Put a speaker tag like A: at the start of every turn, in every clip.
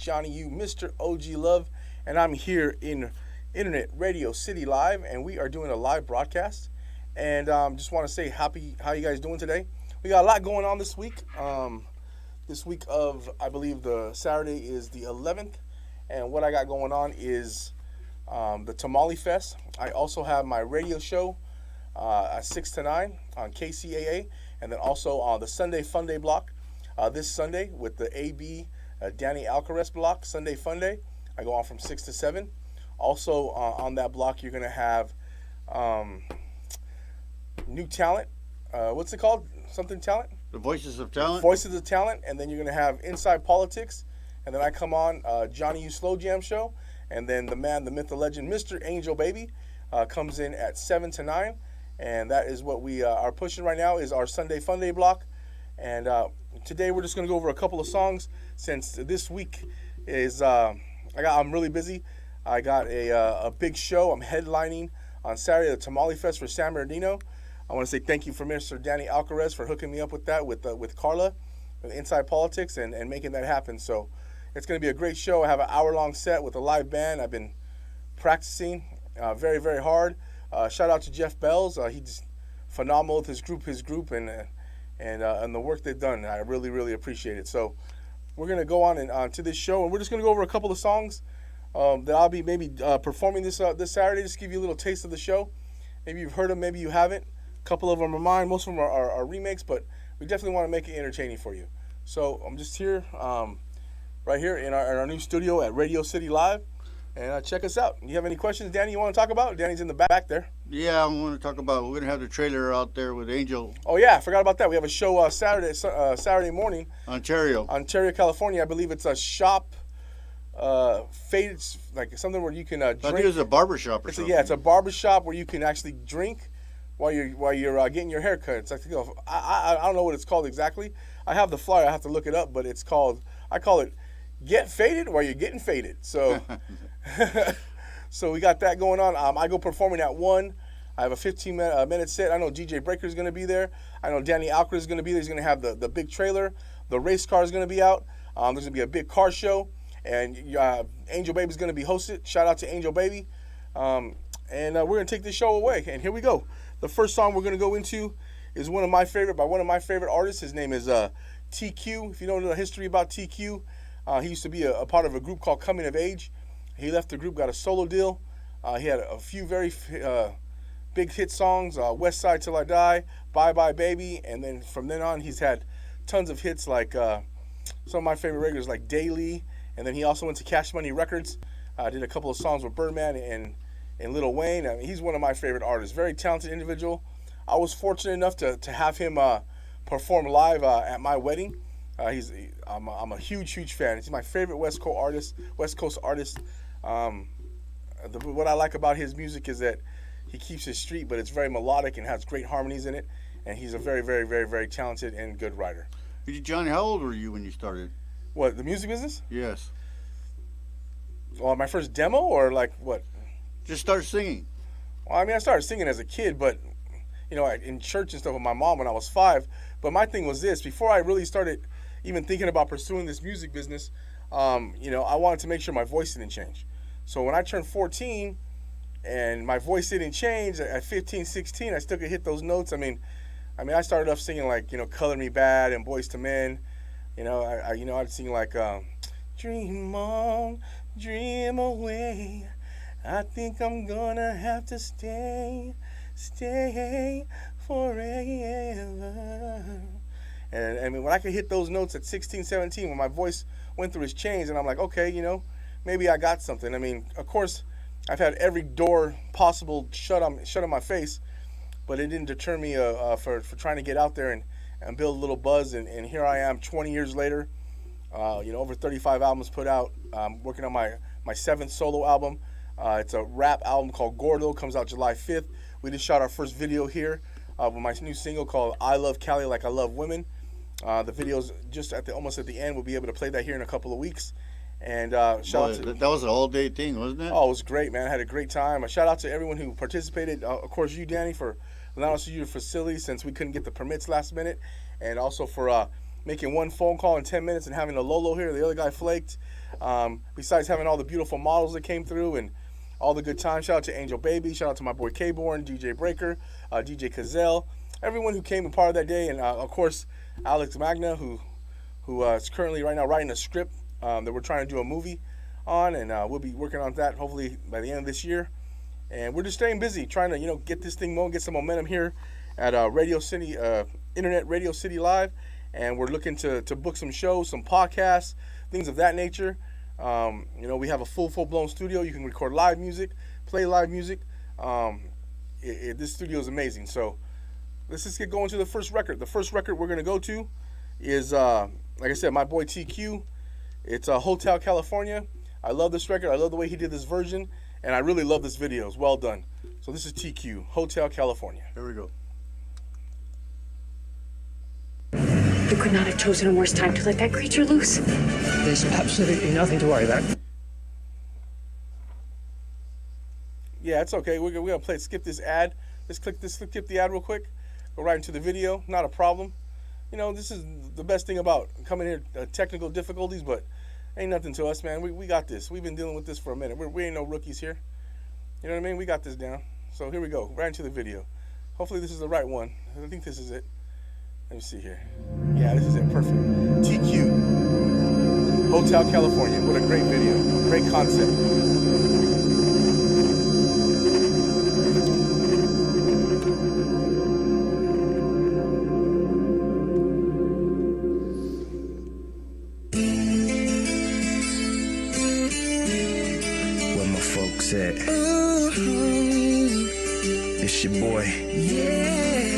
A: Johnny U, Mr. OG Love, and I'm here in Internet Radio City Live, and we are doing a live broadcast. And just want to say happy, how you guys doing today? We got a lot going on this week. This week of, I believe the Saturday is the 11th, and what I got going on is the Tamale Fest. I also have my radio show at 6 to 9 on KCAA, and then also on the Sunday Fun Day block this Sunday with the AB Danny Alcarez block, Sunday Fun Day. I go on from 6 to 7. Also on that block, you're going to have new talent. What's it called? Something talent?
B: The Voices of Talent?
A: Voices of Talent, and then you're going to have Inside Politics, and then I come on Johnny U Slow Jam Show, and then the man, the myth, the legend, Mr. Angel Baby comes in at 7 to 9, and that is what we are pushing right now is our Sunday Fun Day block. And today we're just going to go over a couple of songs since this week is I'm really busy. I got a big show. I'm headlining on Saturday the Tamale Fest for San Bernardino. I want to say thank you for Mr. Danny Alcarez for hooking me up with that with Carla, with Inside Politics, and making that happen. So it's going to be a great show. I have an hour-long set with a live band. I've been practicing very, very hard. Shout out to Jeff Bells. He's phenomenal with his group, and the work they've done. I really, really appreciate it. So we're going to go on to this show, and we're just going to go over a couple of songs that I'll be maybe performing this Saturday, just to give you a little taste of the show. Maybe you've heard them, maybe you haven't. A couple of them are mine. Most of them are remakes, but we definitely want to make it entertaining for you. So I'm just here, right here in our new studio at Radio City Live, and check us out. You have any questions, Danny, you want to talk about? Danny's in the back there.
B: Yeah, I want to talk about, we're going to have the trailer out there with Angel.
A: Oh, yeah, I forgot about that. We have a show Saturday morning.
B: Ontario,
A: California. I believe it's a shop, faded, like something where you can drink.
B: I think it's a barbershop or something.
A: Yeah, it's a barbershop where you can actually drink while you're getting your hair cut. It's like, I don't know what it's called exactly. I have the flyer. I have to look it up, but I call it Get Faded while you're getting faded. So so we got that going on. I go performing at 1. I have a 15-minute set. I know DJ Breaker is going to be there. I know Danny Alcor is going to be there. He's going to have the big trailer. The race car is going to be out. There's going to be a big car show. And Angel Baby is going to be hosted. Shout out to Angel Baby. And we're going to take this show away. And here we go. The first song we're going to go into is one of my favorite artists. His name is TQ. If you don't know the history about TQ, he used to be a part of a group called Coming of Age. He left the group, got a solo deal. He had a few very big hit songs, West Side Till I Die, Bye Bye Baby, and then from then on he's had tons of hits like some of my favorite regulars like Daily, and then he also went to Cash Money Records, did a couple of songs with Birdman and Lil Wayne. I mean, he's one of my favorite artists, very talented individual. I was fortunate enough to have him perform live at my wedding. I'm a huge fan. He's my favorite West Coast artist. What I like about his music is that he keeps it street, but it's very melodic and has great harmonies in it. And he's a very, very, very, very talented and good writer.
B: Johnny, how old were you when you started?
A: What, the music business?
B: Yes.
A: Well, my first demo or like what?
B: Just start singing.
A: Well, I mean, I started singing as a kid, but in church and stuff with my mom when I was 5. But my thing was this: before I really started even thinking about pursuing this music business, I wanted to make sure my voice didn't change. So when I turned 14 and my voice didn't change at 15, 16, I still could hit those notes. I mean, I started off singing like, Color Me Bad and Boys to Men. I'd sing like, dream on, dream away. I think I'm gonna have to stay forever. And I mean, when I could hit those notes at 16, 17, when my voice went through its change, and I'm like, okay, maybe I got something. I mean, of course, I've had every door possible shut on my face, but it didn't deter me for trying to get out there and build a little buzz. And here I am 20 years later, over 35 albums put out. I'm working on my 7th solo album. It's a rap album called Gordo, comes out July 5th. We just shot our first video here with my new single called I Love Cali Like I Love Women. The video's just almost at the end. We'll be able to play that here in a couple of weeks. And shout out to...
B: That was an all-day thing, wasn't it?
A: Oh, it was great, man. I had a great time. A shout out to everyone who participated. Of course, you, Danny, for allowing us to use your facility since we couldn't get the permits last minute. And also for making one phone call in 10 minutes and having a Lolo here. The other guy flaked. Besides having all the beautiful models that came through and all the good times. Shout out to Angel Baby. Shout out to my boy K-Born, DJ Breaker, DJ Cazell, everyone who came and part of that day, and of course Alex Magna, who is currently right now writing a script that we're trying to do a movie on, and we'll be working on that hopefully by the end of this year. And we're just staying busy, trying to get this thing going, get some momentum here at Radio City, Internet Radio City Live, and we're looking to book some shows, some podcasts, things of that nature. We have a full-blown studio. You can record live music, play live music. This studio is amazing. So let's just get going to the first record. The first record we're going to go to is, like I said, my boy TQ. It's Hotel California. I love this record. I love the way he did this version, and I really love this video. It's well done. So this is TQ, Hotel California.
B: Here we go.
C: You could not have chosen a worse time to let that creature loose.
D: There's absolutely nothing to worry about.
A: Yeah, it's okay. We're gonna play. Skip this ad. Skip the ad real quick. Go right into the video. Not a problem. This is the best thing about coming here. Technical difficulties, but ain't nothing to us, man. We got this. We've been dealing with this for a minute. We ain't no rookies here. You know what I mean? We got this down. So here we go. Right into the video. Hopefully this is the right one. I think this is it. Let me see here. Yeah, this is it. Perfect. TQ, Hotel California. What a great video. Great concept.
E: Where my folks at? It's your boy.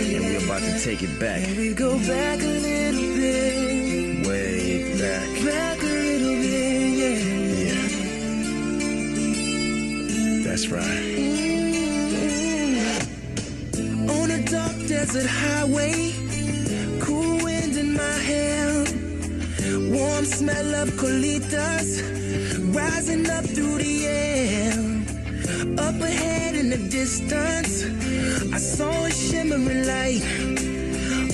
E: And we're about to take it back.
F: We go back a little bit.
E: Way back.
F: Back a little bit,
E: Yeah. That's right.
F: On a dark desert highway, cool wind in my hair, warm smell of colitas rising up through the air. Up ahead in the distance, I saw a shimmering light.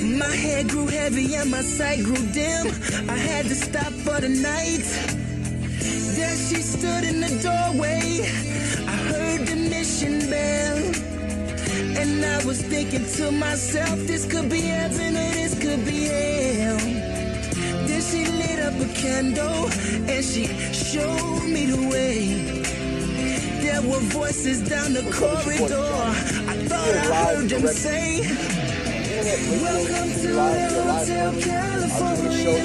F: My head grew heavy and my sight grew dim. I had to stop for the night. There she stood in the doorway. I heard the mission bell, and I was thinking to myself, this could be heaven or this could be hell. Then she lit up a candle and she showed me the way. There were voices down the corridor. I thought I heard them say, welcome to Hotel California.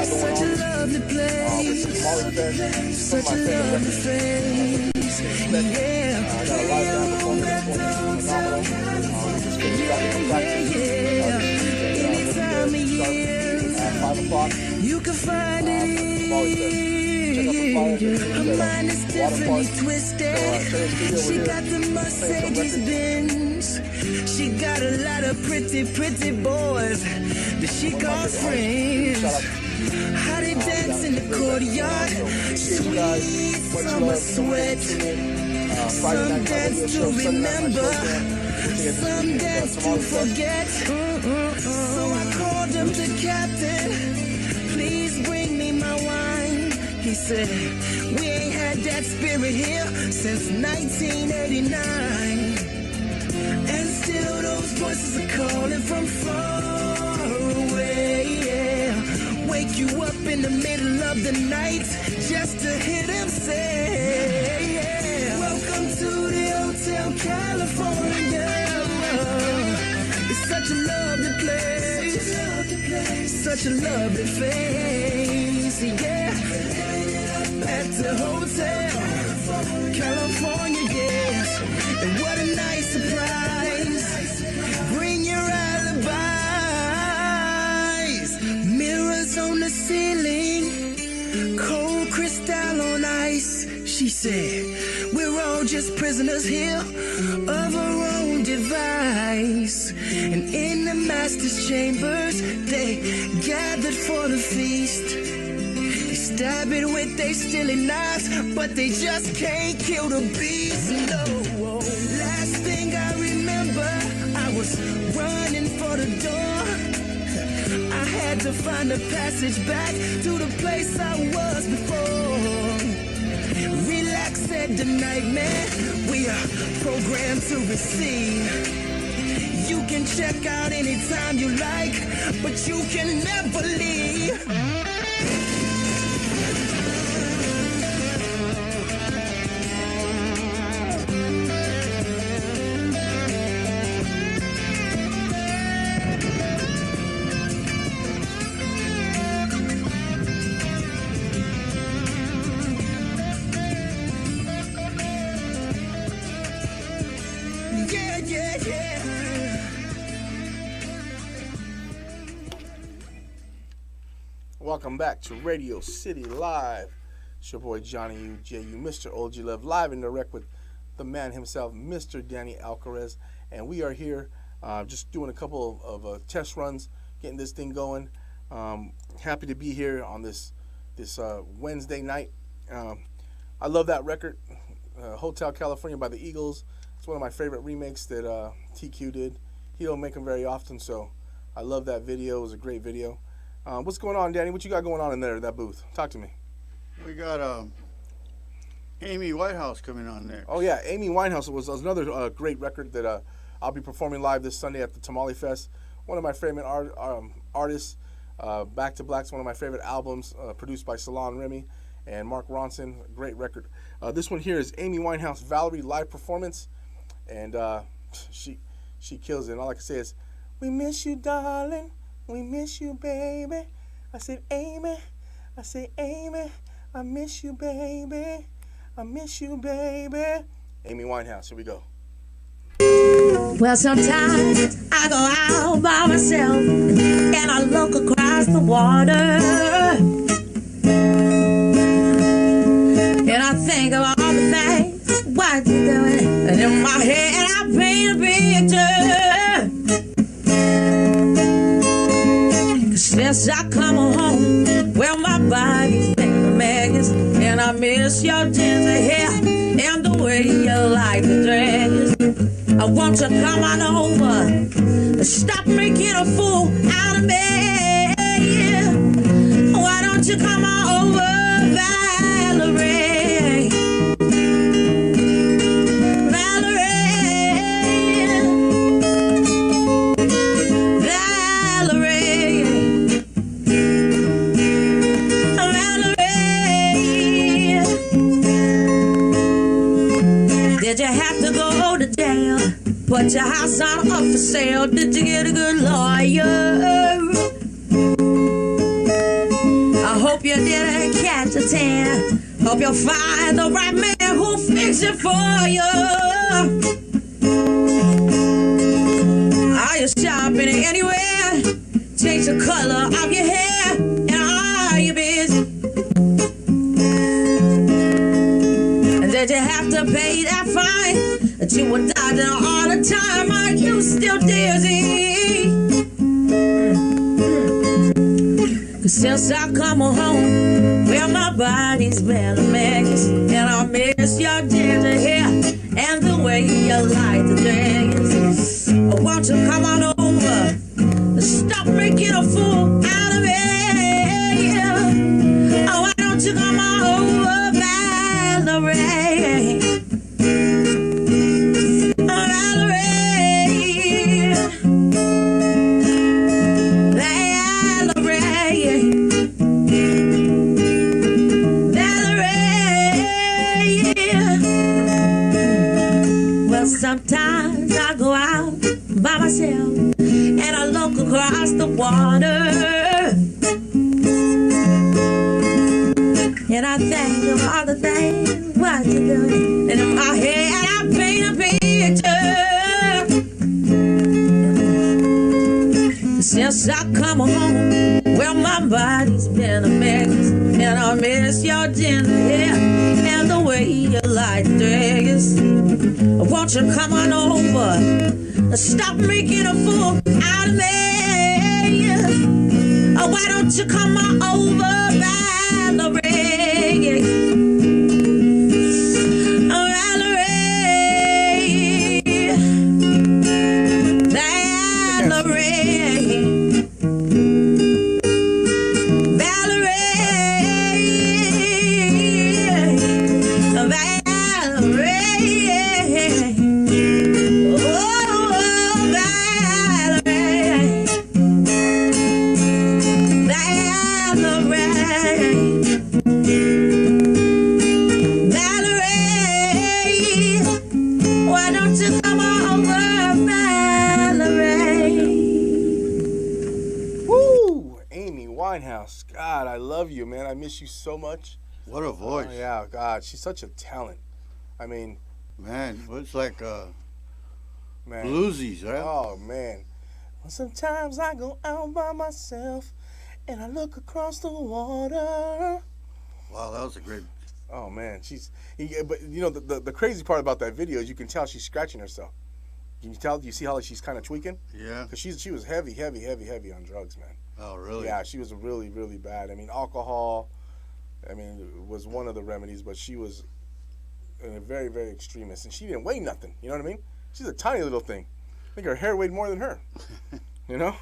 F: Such a lovely place. Such a lovely place. Yeah. Any time of year, you can find it here. Her mind is differently twisted. She got the Mercedes Benz. She got a lot of pretty boys that she calls friends. How they dance in the courtyard, sweet summer sweat. Some dance to remember, some dance to forget. So I called up the captain, please bring me my wine. He said, we ain't had that spirit here since 1989. And still those voices are calling from far away, yeah. Wake you up in the middle of the night just to hear them say, yeah. Welcome to the Hotel California. It's such a lovely place, such a lovely face, yeah. At the Hotel California, yes. And what a nice surprise. Bring your alibis. Mirrors on the ceiling, cold crystal on ice. She said, we're all just prisoners here of our own device. And in the master's chambers, they gathered for the feast. Stab it with they stealing knives, but they just can't kill the beast, no. Last thing I remember, I was running for the door. I had to find a passage back to the place I was before. Relax, said the nightmare. We are programmed to receive. You can check out anytime you like, but you can never leave.
A: Welcome back to Radio City Live. It's your boy Johnny UJU, Mr. OG Love, live and direct with the man himself, Mr. Danny Alcarez. And we are here just doing a couple of test runs, getting this thing going. Happy to be here on this Wednesday night. I love that record, Hotel California by the Eagles. It's one of my favorite remakes that TQ did. He don't make them very often, so I love that video. It was a great video. What's going on, Danny? What you got going on in there, that booth? Talk to me.
B: We got Amy Whitehouse coming on there.
A: Oh, yeah. Amy Winehouse was another great record that I'll be performing live this Sunday at the Tamale Fest. One of my favorite artists. Back to Black's one of my favorite albums, produced by Salon Remy and Mark Ronson. Great record. This one here is Amy Winehouse, Valerie live performance. And she kills it. And all I can say is, we miss you, darling. We miss you, baby. I said, Amy. I say, Amy. I miss you, baby. I miss you, baby. Amy Winehouse. Here we go.
G: Well, sometimes I go out by myself and I look across the water and I think of all the things what you doing, and in my head I paint a picture. Since I come home, well, my body's been a mess, and I miss your ginger hair and the way you like the dress. I want you to come on over, stop making a fool out of me. Why don't you come on over, Valerie? Did you have to go to jail? Put your house on up for sale. Did you get a good lawyer? I hope you didn't catch a tan. Hope you'll find the right man who'll fix it for you. Are you shopping anywhere? Change the color of your hair. And are you busy? Did you have to pay that fine that you were dodging all the time? Are you still dizzy? Cause since I come home, well, my body's been a mess, and I miss your ginger hair and the way you like the dress. Won't you come on over, stop making a fool out of me? Oh, why don't you come on over, Valerie? Sometimes I go out by myself and I look across the water and I think of all the things what you're doing, and in my head I paint a picture. Since I come home, well, my body's been a mess, and I miss your ginger hair and the way you like the dress. Won't you come on over, stop making a fool out of me? Oh, why don't you come on over, Valerie? Oh, Valerie, Valerie.
A: miss you so much.
B: What a voice.
A: Yeah, God, she's such a talent. I mean,
B: Man, it's like
A: man.
B: bluesies, right?
A: Oh, man. Well, sometimes I go out by myself and I look across the water.
B: Wow, that was a great.
A: Oh, man. But, you know, the crazy part about that video is you can tell she's scratching herself. Can you tell? Do you see how she's kind of tweaking?
B: Yeah.
A: Because she was heavy on drugs, man.
B: Oh, really?
A: Yeah, she was really, really bad. I mean, alcohol, was one of the remedies, but she was a very, very extremist. And she didn't weigh nothing. You know what I mean? She's a tiny little thing. I think her hair weighed more than her. You know?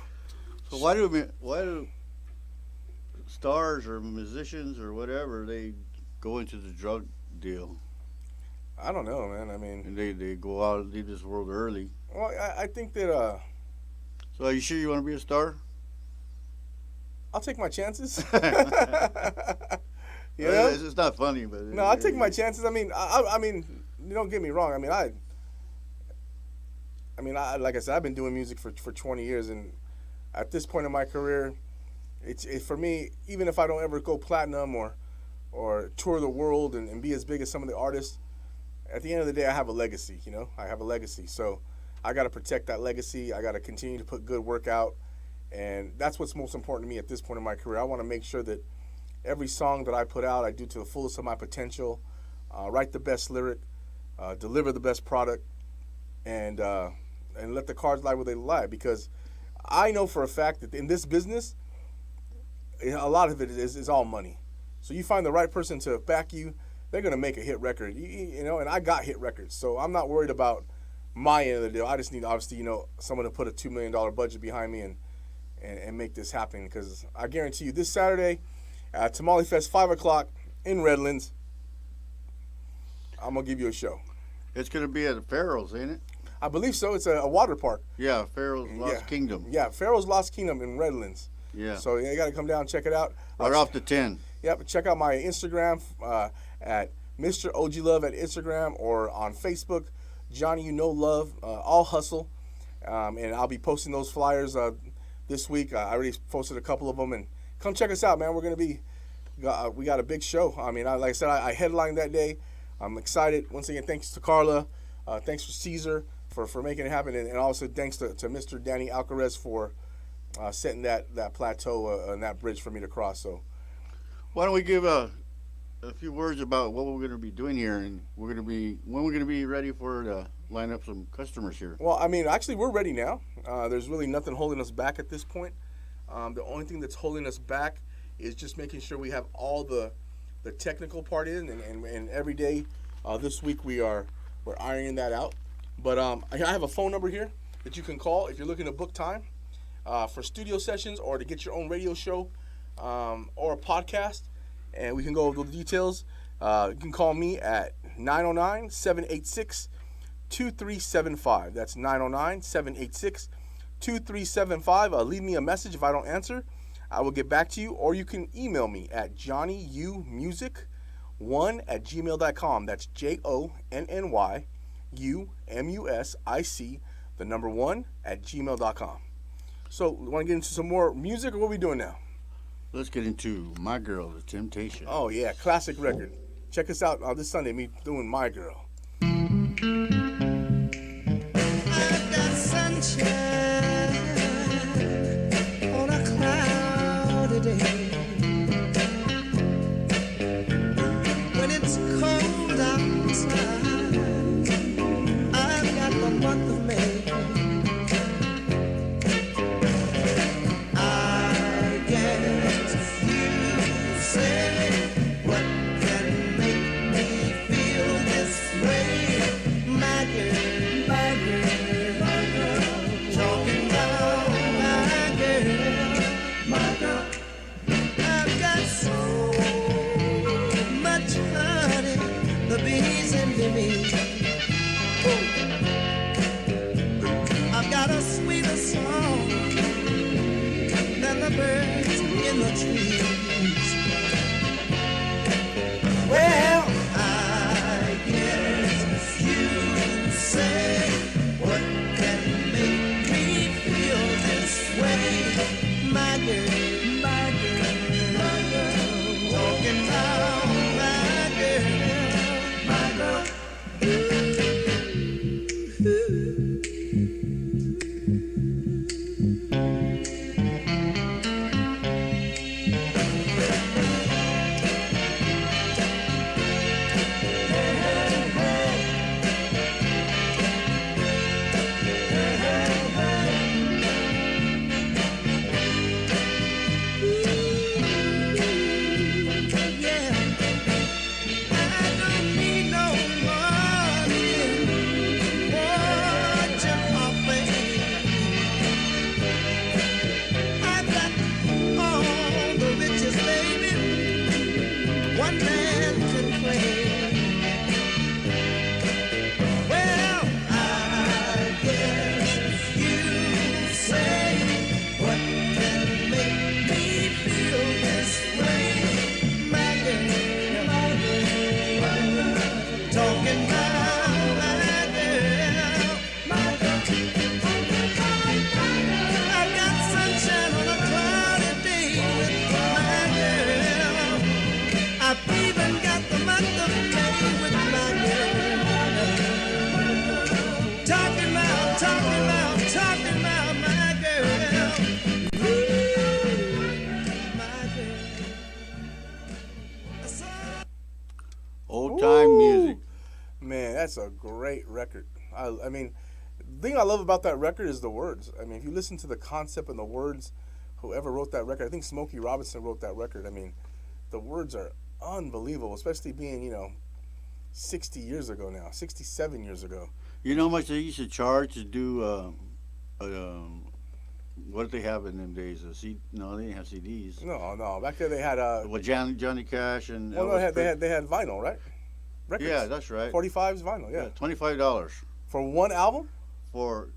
B: So why do stars or musicians or whatever, they go into the drug deal?
A: I don't know, man. I mean,
B: And they go out, leave this world early.
A: well, I think that
B: So are you sure you want to be a star?
A: I'll take my chances. You
B: Well,
A: know?
B: it's not funny, but
A: No, I'll take my chances. I mean, I mean, you don't get me wrong. I mean, like I said, I've been doing music for 20 years, and at this point in my career, it's for me, even if I don't ever go platinum or tour the world and be as big as some of the artists, at the end of the day, I have a legacy. You know, I have a legacy, so I got to protect that legacy. I got to continue to put good work out, and that's what's most important to me at this point in my career. I want to make sure that every song that I put out, I do to the fullest of my potential, write the best lyric, deliver the best product, and let the cards lie where they lie. Because I know for a fact that in this business, a lot of it is all money. So you find the right person to back you, they're going to make a hit record. You know, and I got hit records. So I'm not worried about my end of the deal. I just need, obviously, you know, someone to put a $2 million budget behind me and make this happen. Because I guarantee you, this Saturday, Tamale Fest, 5 o'clock in Redlands, I'm going to give you a show.
B: It's going to be at Pharaoh's, ain't it?
A: I believe so. It's a water park.
B: Yeah, Pharaoh's Lost
A: Yeah.
B: Kingdom.
A: Yeah, Pharaoh's Lost Kingdom in Redlands.
B: Yeah.
A: So you got to come down and check it out.
B: Right off the 10.
A: Yep, check out my Instagram at Mr. OG Love at Instagram, or on Facebook, Johnny You Know Love, all hustle. And I'll be posting those flyers this week. I already posted a couple of them, and come check us out, man. We're going to be, we got a big show. I mean, like I said, I headlined that day. I'm excited. Once again, thanks to Carla. Thanks for Caesar for making it happen. And also thanks to Mr. Danny Alcarez for setting that plateau and that bridge for me to cross. So
B: Why don't we give a few words about what we're going to be doing here, and when we're going to be ready to line up some customers here.
A: Well, I mean, actually, we're ready now. There's really nothing holding us back at this point. The only thing that's holding us back is just making sure we have all the technical part in, and every day this week we're ironing that out. But I have a phone number here that you can call if you're looking to book time for studio sessions or to get your own radio show or a podcast, and we can go over the details. You can call me at 909-786-2375. That's 909-786-2375. Leave me a message. If I don't answer, I will get back to you, or you can email me at johnnyyumusic1@gmail.com. That's JONNYUMUSIC, the number 1@gmail.com. So, want to get into some more music, or what are we doing now?
B: Let's get into My Girl, The Temptation.
A: Oh, yeah, classic record. Check us out this Sunday, me doing My Girl.
F: I've got sunshine on a cloudy day. When it's cold outside, I've got the month of May. I guess you say, what can make me feel this way? My girl,
B: Old time music.
A: Man, that's a great record. I mean, the thing I love about that record is the words. I mean, if you listen to the concept and the words, whoever wrote that record, I think Smokey Robinson wrote that record. I mean, the words are unbelievable, especially being, 60 years ago now, 67 years ago.
B: You know how much they used to charge to do, what did they have in them days? No, they didn't have CDs.
A: No. Back there they had
B: Well, Johnny Cash and
A: well,
B: Elvis
A: they had vinyl, right? Records.
B: Yeah, that's right.
A: 45s vinyl, yeah.
B: $25
A: For one album?
B: for,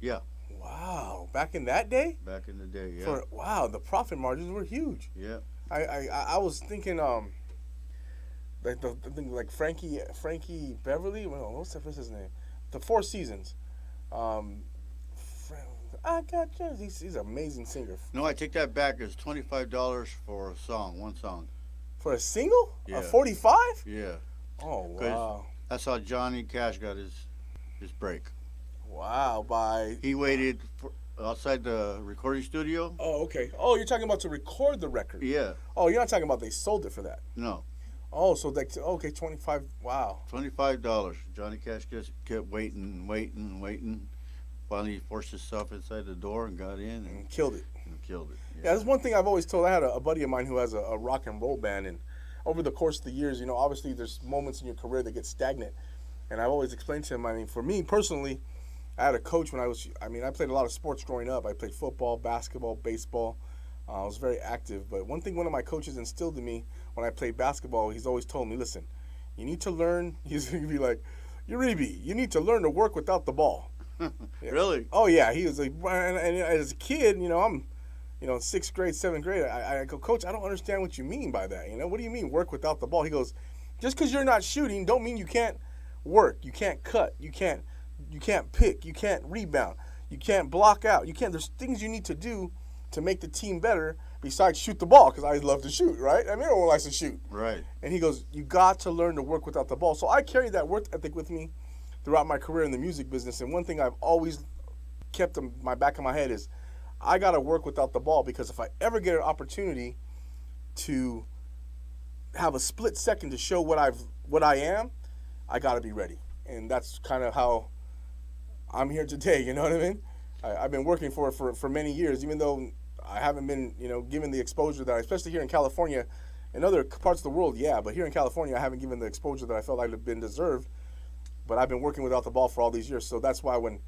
B: yeah,
A: Wow. Back in that day?
B: back in the day. Yeah,
A: Wow, the profit margins were huge.
B: yeah.
A: I was thinking like Frankie Beverly. Well, what's his name? The Four Seasons. I got you. He's an amazing singer.
B: No, I take that back. It's $25 for a song, one song.
A: For a single?
B: Yeah.
A: A 45?
B: Yeah,
A: Oh
B: 'Cause-
A: wow.
B: that's how Johnny Cash got his break.
A: Wow.
B: He waited outside the recording studio.
A: Oh, okay. Oh, you're talking about to record the record.
B: Yeah,
A: Oh, you're not talking about they sold it for that.
B: no,
A: Oh, so like okay, 25. Wow.
B: $25. Johnny Cash just kept waiting. Finally, he forced himself inside the door and got in
A: And killed it.
B: and killed it.
A: Yeah, that's one thing I've always told. I had a buddy of mine who has a rock and roll band, and over the course of the years, obviously there's moments in your career that get stagnant. And I've always explained to him, I mean, for me personally, I had a coach when I played a lot of sports growing up. I played football, basketball, baseball. I was very active. But one thing one of my coaches instilled in me when I played basketball, he's always told me, listen, you need to learn, he's going to be like, Uribe, you need to learn to work without the ball. Yeah.
B: Really?
A: Oh, yeah. He was like, and as a kid, I'm, sixth grade, seventh grade, I go, Coach, I don't understand what you mean by that. What do you mean work without the ball? He goes, just because you're not shooting don't mean you can't work. You can't cut. You can't pick. You can't rebound. You can't block out. There's things you need to do to make the team better besides shoot the ball, because I love to shoot, right? I mean, everyone likes to shoot.
B: Right.
A: And he goes, you got to learn to work without the ball. So I carried that work ethic with me throughout my career in the music business. And one thing I've always kept in my back of my head is I got to work without the ball, because if I ever get an opportunity to have a split second to show what I am, I got to be ready. And that's kind of how I'm here today, you know what I mean? I've been working for it for many years, even though I haven't been, given the exposure that especially here in California. In other parts of the world, yeah, but here in California, I haven't given the exposure that I felt I'd have been deserved. But I've been working without the ball for all these years, so that's why when,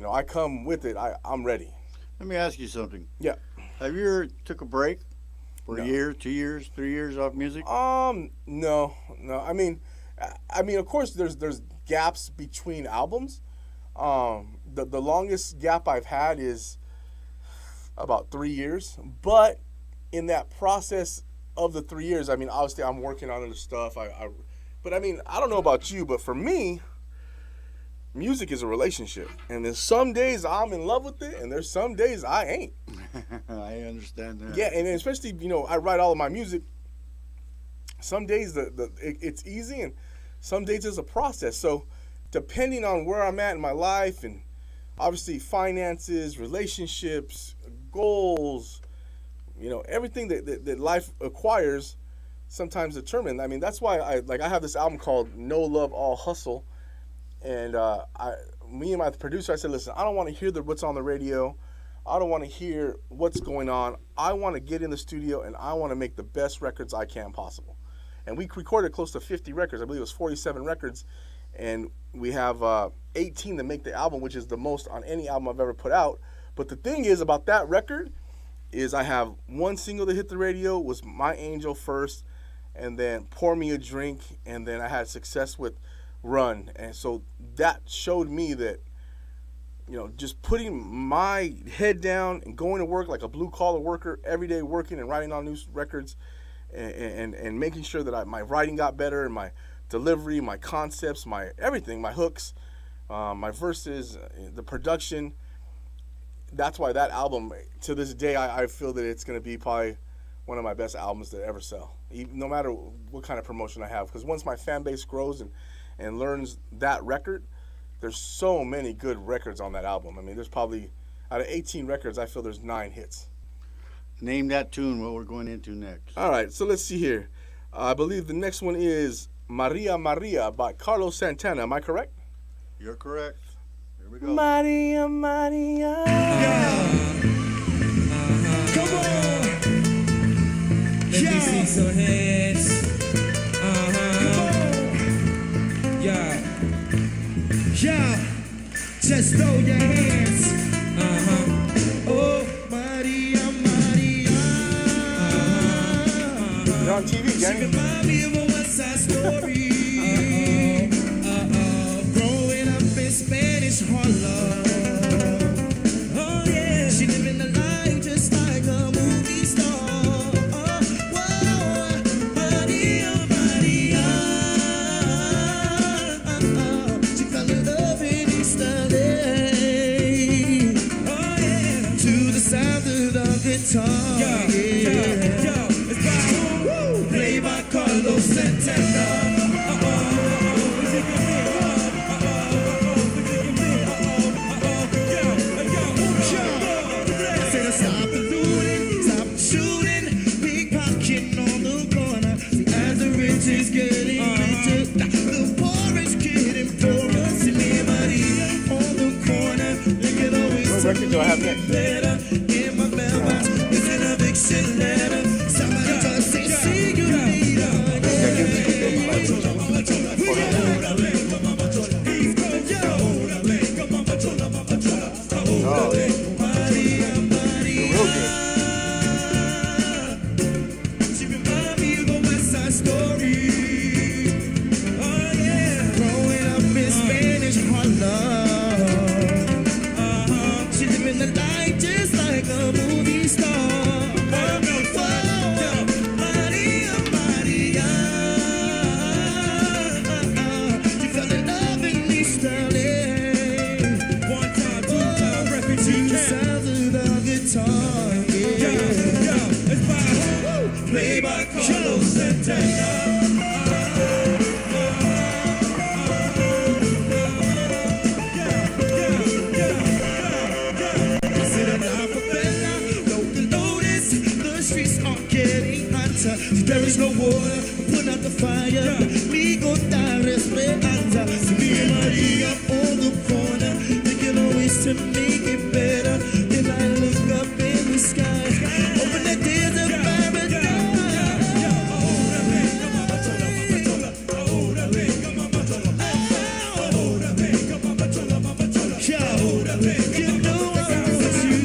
A: I come with it, I'm ready.
B: Let me ask you something.
A: Yeah.
B: Have you ever took a break for
A: No.
B: a year, 2 years, 3 years off music?
A: No. I mean, of course, there's gaps between albums. The longest gap I've had is about 3 years, but in that process of the 3 years, I mean, obviously I'm working on other stuff. But I mean, I don't know about you, but for me, music is a relationship, and there's some days I'm in love with it, and there's some days I ain't.
B: I understand that.
A: Yeah, and especially, I write all of my music some days it's easy, and some days it's a process. So depending on where I'm at in my life, and obviously finances, relationships, goals, everything that life acquires sometimes determine. I mean, that's why I have this album called No Love All Hustle, and me and my producer, I said, listen, I don't want to hear what's on the radio. I don't want to hear what's going on. I want to get in the studio and I want to make the best records I can possible. And we recorded close to 50 records. I believe it was 47 records. And we have 18 to make the album, which is the most on any album I've ever put out. But the thing is about that record is I have one single that hit the radio, was My Angel first, and then Pour Me a Drink, and then I had success with Run. And so that showed me that, just putting my head down and going to work like a blue-collar worker every day, working and writing on new records, and making sure that my writing got better, and my delivery, my concepts, my everything, my hooks, my verses, the production. That's why that album, to this day, I feel that it's going to be probably one of my best albums to ever sell, no matter what kind of promotion I have. Because once my fan base grows and learns that record, there's so many good records on that album. I mean, there's probably, out of 18 records, I feel there's 9 hits.
B: Name that tune, what we're going into next.
A: All right, so let's see here. I believe the next one is Maria Maria by Carlos Santana. Am I correct?
B: You're correct. Here we go.
A: Maria Maria.
F: Come on.
H: Let me see some hands. Yeah.
F: Yeah, just throw your hands. Oh, Maria, Maria.
A: You're on TV, Johnny.
F: She remind me of a West Side Story. Growing up in Spanish Harlem. Oh yeah, she living the life just like a movie star. Guitar, it's by play by Carlos Santana. Say to stop the looting, stop the shooting, pickpocketing on the corner. See, as the rich is getting richer, the poor is getting poorer. See me and Maria on the corner, they can always
A: What record do I have next?
F: better. It's an eviction letter. Somebody just say, see you later.
A: Oh, Maria,
F: Maria.
A: real good.
F: She remind me of a West Side Story. Oh yeah, growing up in Spanish Harlem. She living the life just like a movie star. Play by Carlos Santana. There is no water, put out the fire. Me go dar esperanza. See me and Maria on the corner, thinking of ways to make it better. Then I look up in the sky, open the doors of paradise. You know I want you.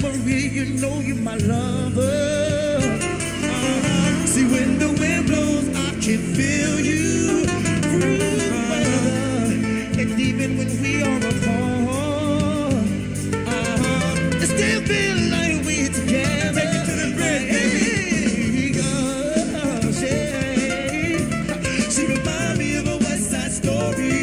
F: Maria, you know you're my lover. See, when the wind blows, I can feel you through the weather. And even when we are apart, I still feel like we're together. Take it to the bridge, baby. She reminds me of a West Side Story.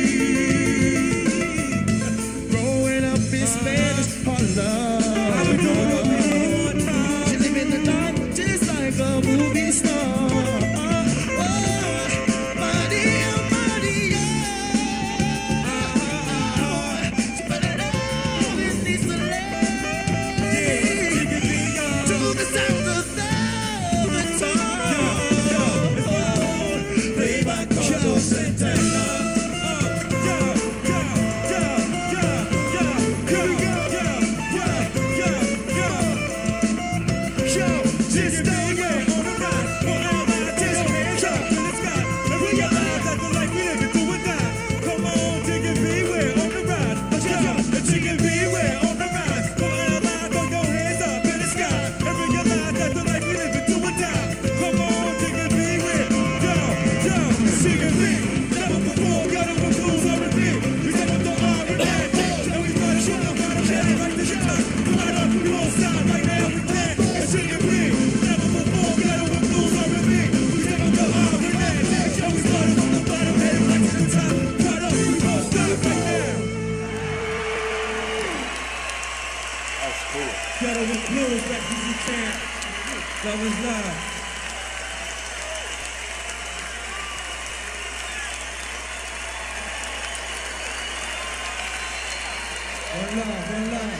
H: Blues, Refugee Camp. Love is love. One love, one love.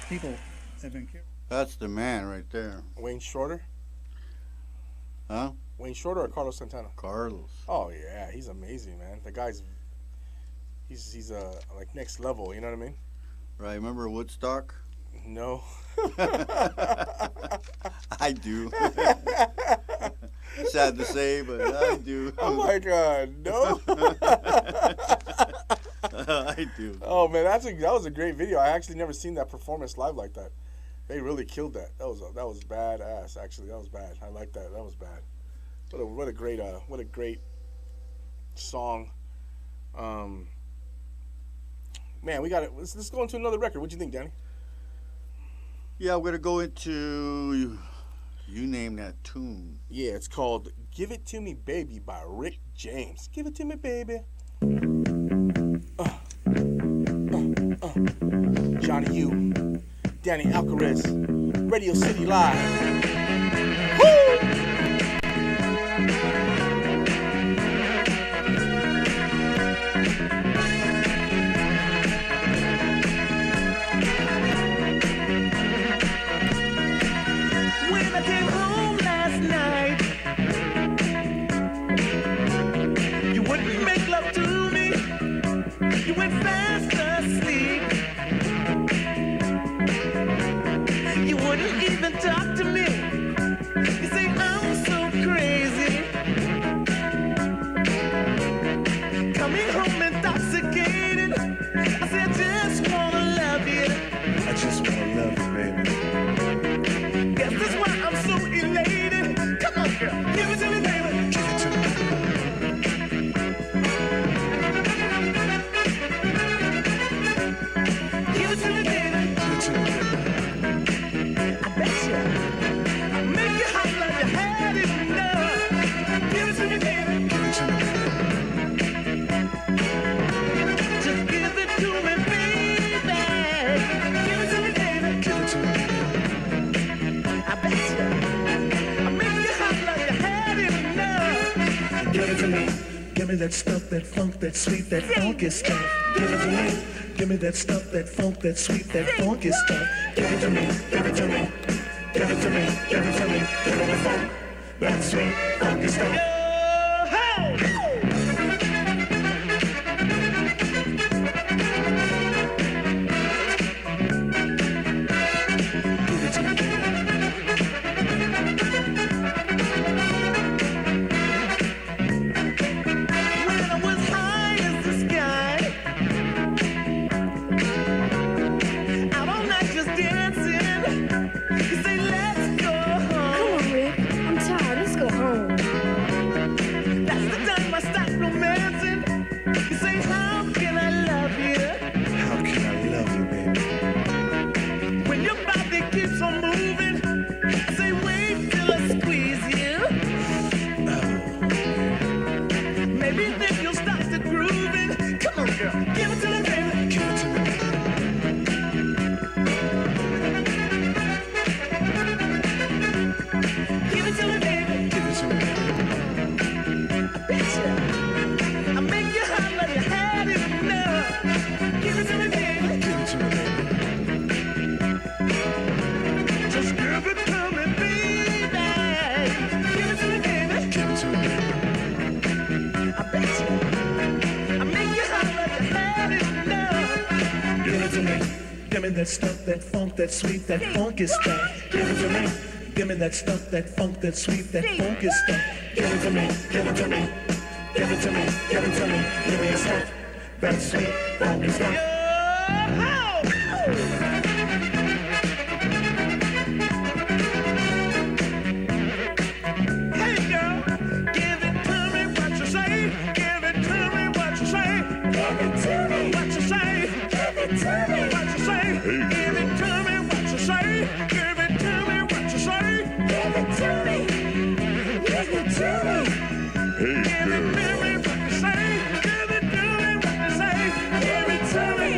I: People have been killed.
B: That's the man right there.
A: Wayne Shorter?
B: Huh?
A: Wayne Shorter or Carlos Santana?
B: Carlos.
A: Oh yeah, he's amazing, man. The guy's he's like next level. You know what I mean?
B: Right. Remember Woodstock?
A: No.
B: I do. Sad to say, but I do.
A: Oh my God, no.
B: I do.
A: Oh man, that was a great video. I actually never seen that performance live like that. They really killed that. That was badass. Actually, that was bad. I like that. That was bad. What a great song. Man, we got it. Let's go into another record. What do you think, Danny?
B: Yeah, we're gonna go into you name that tune.
A: Yeah, it's called "Give It to Me, Baby" by Rick James. Give it to me, baby. Johnny U, Danny Alcarez, Radio City Live. Woo!
F: When I came home last night, you wouldn't make love to me. You went fast asleep. You wouldn't even talk to me. You say I'm so crazy. Coming home intoxicated. I said I just wanna love you.
E: I just wanna love you, baby.
F: Guess that's why I'm so elated. Come on, girl, give it to me, baby.
E: Give it to me.
F: Give it to me, baby.
E: Give it to me, baby.
F: I bet you. I'll make you hot like you had it enough. Give it to me, baby.
E: Give it to me, baby.
F: Just give it to me, baby. Give it to me, baby.
E: Give it to me.
F: I bet you. I'll make you hot like you had it enough.
I: Give it to me. Give me that stuff, that funk, that sweet, that funky stuff. Give it to me. Give me that stuff, that funk, that sweet, that funky stuff. Give it to me. Give it to me. Give it to me. Give it to me. Give me the funk, that sweet, funky stuff. Give it to me, baby.
F: When I was high as the sky, out all night just dancing. You say let's go home.
C: Come on, Rick. I'm tired. Let's go home.
F: That's the time I start romancing. You say how can I love you
E: How can I love you, baby?
F: when your body keeps on moving? I say wait till I squeeze you. Maybe then you'll start to grooving. Come on, girl, give it to me, baby.
E: Give it to me.
F: Give it to me, baby.
E: Give it to me.
F: I bet you. I make you hot like you had it enough. Give it to me, baby.
E: Give it to me, baby.
F: Just give it to me, baby. Give it to me, baby.
E: Give it to me, baby.
F: I bet you. I make you hot like you had it enough.
I: Give it to me. Give me that stuff, that funk, that sweet, that funky stuff. Give it to me. Give me that stuff, that funk, that sweet, that funky stuff. Give it to me. Give it to me. Give it to me. Give it to me. Give me your stuff, that sweet, funky stuff.
F: Hey girl, give it to me what you say. Give it to me what you say. Give it to me what you say. Give it to me what you say. Give it to me what you say. Give it to me what you say. Give it to me. Give it to me. Give it to me what you say. Give it to me what you say. Give it to me.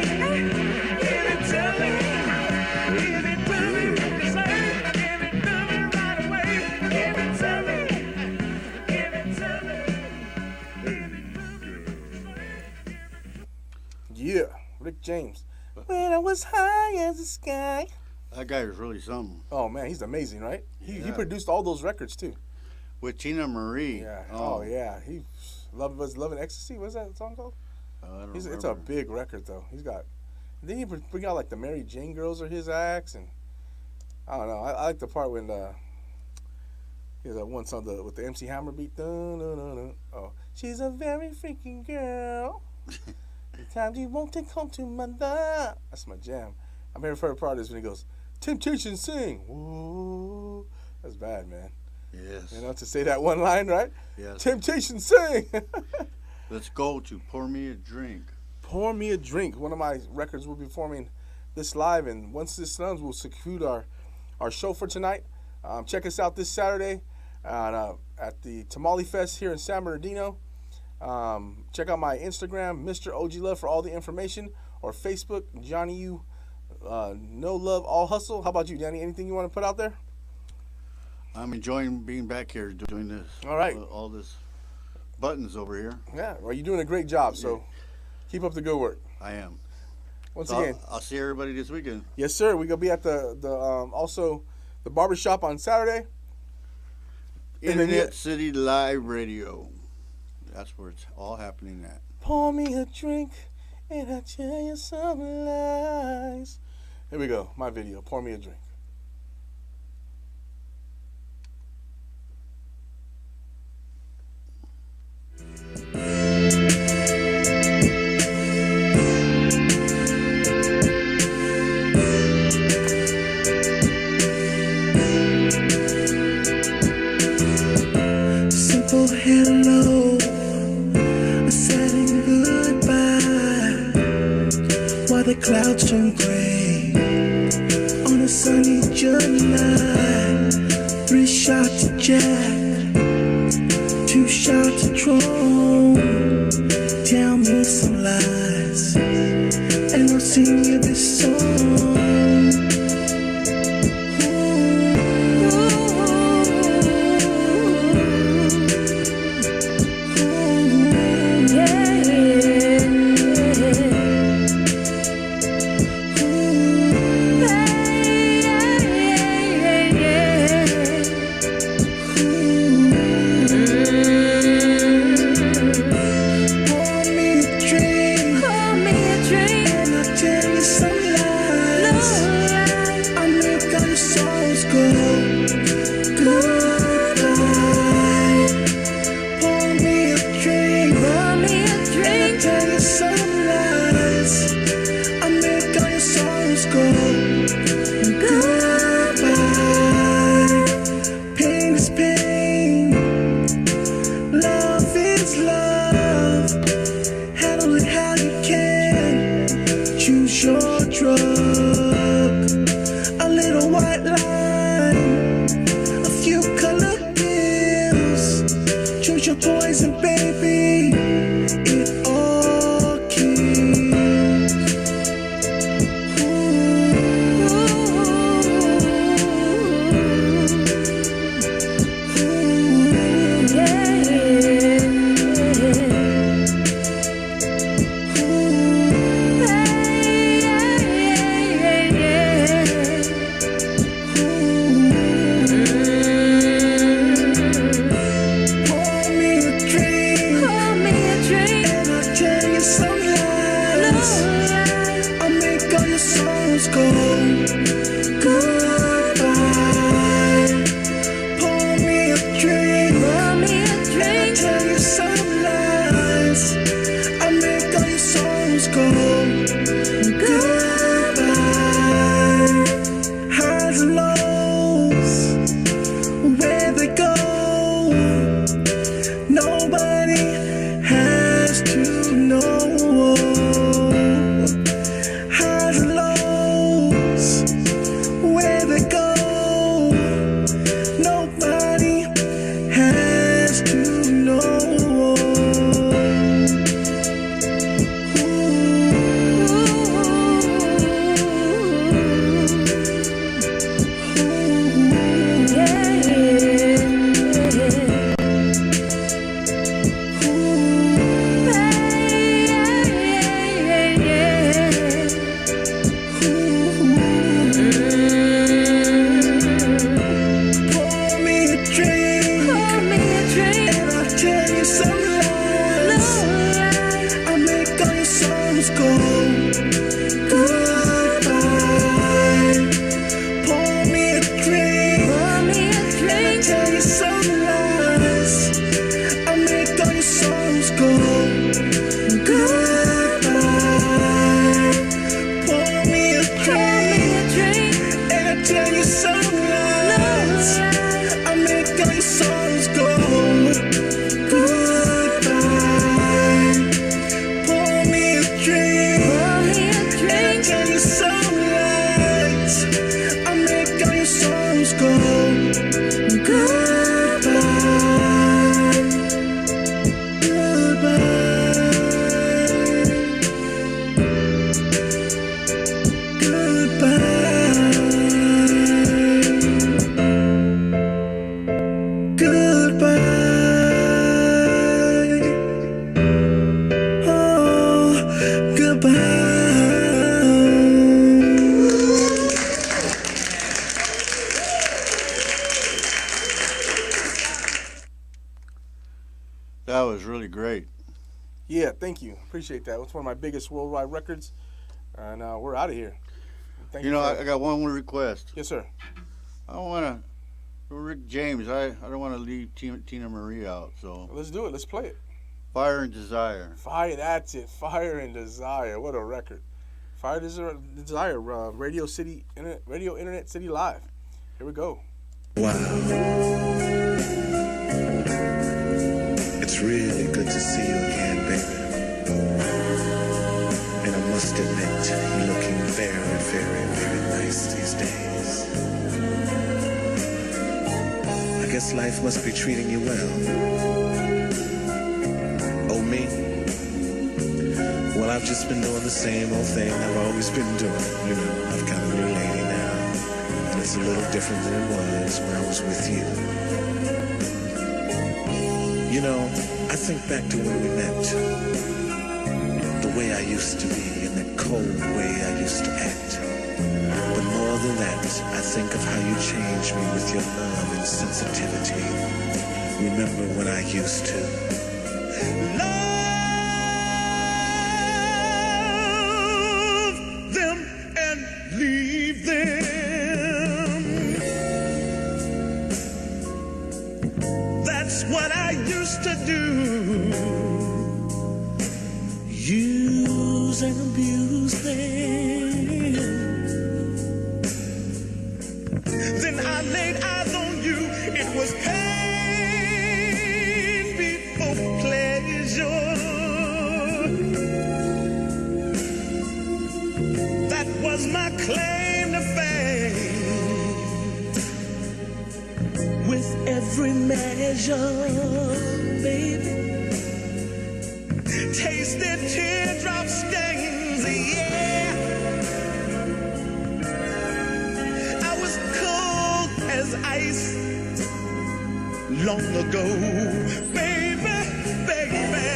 A: Yeah, Rick James. When I was high as the sky.
B: That guy is really something.
A: Oh man, he's amazing, right? He
B: Yeah.
A: produced all those records too.
B: With Tina Marie.
A: Yeah. Oh, yeah. He Love and Ecstasy. What's that song called?
B: I don't
A: It's
B: remember.
A: a big record though. He's got. Then he bring out like the Mary Jane Girls are his acts, and I don't know. I like the part when he has that one song with the MC Hammer beat. Dun, dun, dun, dun. Oh, she's a very freaking girl. The times you won't take home to mother. That's my jam. My favorite part is when he goes, "Temptation sing." Whoa, that's bad, man.
B: Yes.
A: You know, to say that one line, right?
B: Yes.
A: Temptation sing.
B: Let's go to Pour Me a Drink.
A: Pour Me a Drink. One of my records will be performing this live, and once this runs, we'll conclude our show for tonight. Check us out this Saturday at the Tamale Fest here in San Bernardino. Check out my Instagram, Mr. OG Love, for all the information, or Facebook, Johnny U. No Love, All Hustle. How about you, Danny? Anything you want to put out there?
B: I'm enjoying being back here doing this.
A: All right.
B: All this buttons over here.
A: Yeah, well, you're doing a great job, so keep up the good work.
B: I am.
A: Once
B: So
A: again,
B: I'll see everybody this weekend.
A: yes, sir. We're gonna be at the also the barbershop on Saturday. And then
B: Internet City Live Radio. That's where it's all happening at.
A: Pour me a drink and I'll tell you some lies. Here we go. My video. Pour me a drink.
F: Simple hello, a saying goodbye, while the clouds turn gray on a sunny June night. 3 shots of Jack, 2 shots of Tron. Tell me some lies, and I'll sing you this song. Dream. lies. I make all your sorrows go. Goodbye. Pour me a drink. And I tell you some lies. I make all your sorrows go. Goodbye. Pour me a drink. And I tell you some lies. I make all your sorrows go. Goodbye. Pour me a drink. And I tell you some lies. I make all your sorrows go. Goodbye. Goodbye. Goodbye. Oh, goodbye.
B: That was really great.
A: Yeah, thank you. Appreciate that. It's one of my biggest worldwide records. And we're out of here. Thank
B: You know,
A: for-
B: I got one more request.
A: Yes, sir.
B: I don't want to, Rick James, I don't want to leave Tina Marie out. So,
A: Let's do it. Let's play it.
B: Fire and Desire.
A: Fire, that's it. Fire and Desire. What a record. Fire Desire, Radio Internet City Live. Here we go.
I: Wow. It's really good to see you again, baby. And I must admit, you're looking very, very, very nice these days. I guess life must be treating you well. Oh, me? Well, I've just been doing the same old thing I've always been doing. You know, I've got a new lady now. And it's a little different than it was when I was with you. You know, I think back to when we met. The way I used to be and that cold way I used to act. But more than that, I think of how you changed me with your love and sensitivity. Remember when I used to love them and leave them. That's what I used to do. Use and abuse them. Then I laid eyes on you. It was pain before pleasure. That was my claim to fame. With every measure, baby. Tasted teardrop stains, yeah. I was cold as ice long ago, baby, baby.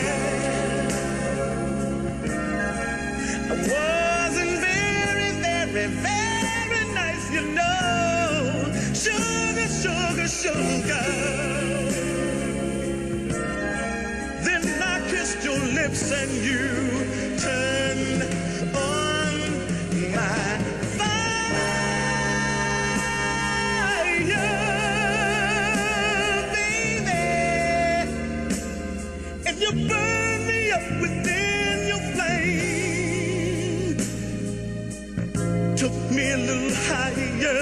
I: I wasn't very, very, very nice, you know. Sugar, sugar, sugar. Your lips and you turn on my fire, baby, and you burn me up within your flame. Took me a little higher,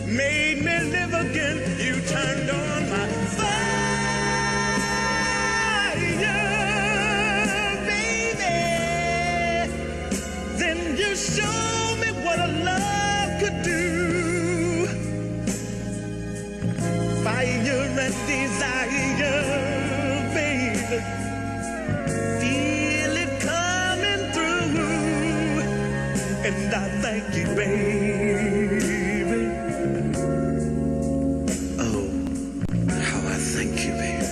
I: made me live again. You turned on my fire. Show me what a love could do. Fire and desire, baby. Feel it coming through. And I thank you, baby. Oh, how I thank you, baby.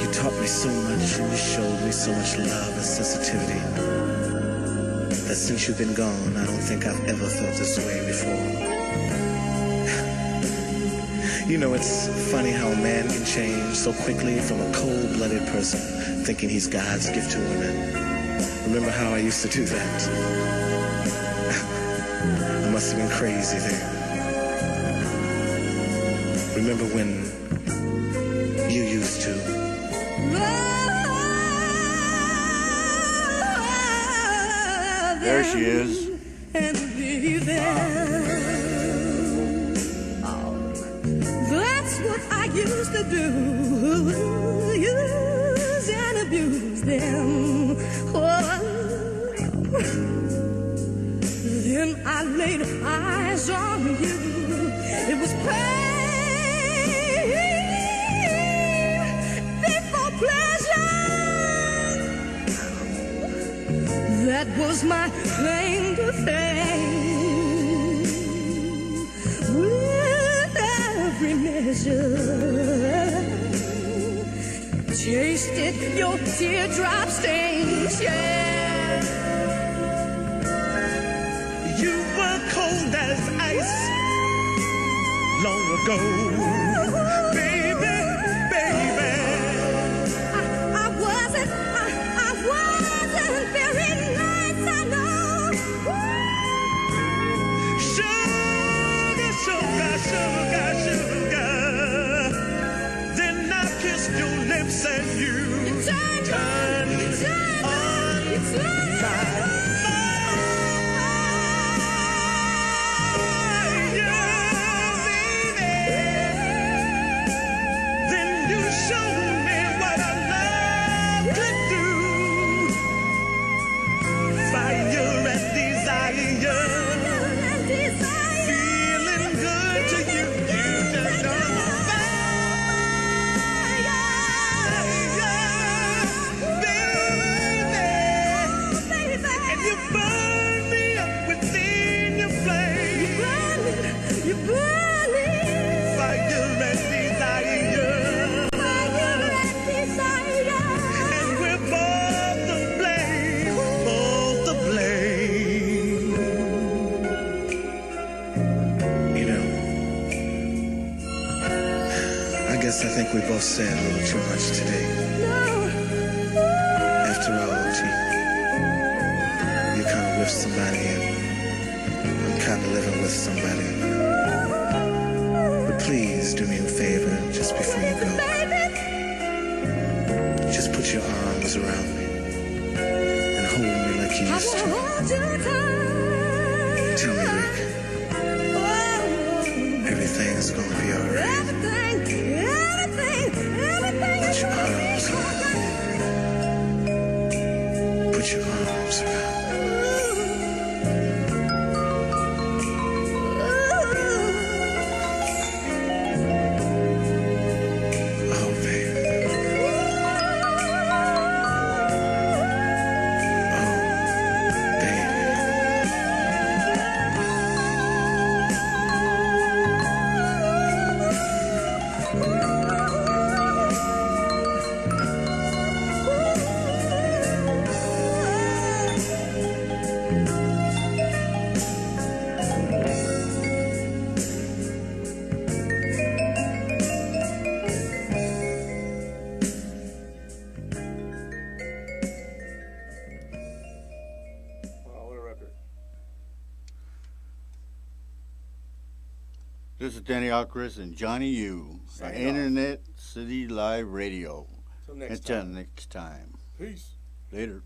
I: You taught me so much and you showed me so much love and sensitivity. That since you've been gone, I don't think I've ever felt this way before. You know, it's funny how a man can change so quickly from a cold-blooded person thinking he's God's gift to women. Remember how I used to do that? I must have been crazy then. Remember when you used to?
B: There she is.
G: And be there. That's what I used to do. Use and abuse them. Oh. Then I laid eyes on you. It was pain before pleasure. That was my claim to fame. With every measure, tasted your teardrop stains. Yeah.
I: You were cold as ice long ago. Baby, baby.
G: I wasn't very nice, I know.
I: Sugar, sugar, sugar, sugar. Then I kissed your lips and you turned on I guess I think we both said a little too much today. After all, G, you kind of with somebody and I'm kind of living with somebody. But please do me a favor just before you go. Just put your arms around me and hold me like you used to. Tell me, Rick, everything's gonna be all right. Put your arms around me. Put your arms around me. Oh, baby. Oh, baby.
B: This is Danny Alcarez and Johnny U on Internet City Live Radio.
A: Till next
B: Until
A: time.
B: next time.
A: Peace.
B: Later.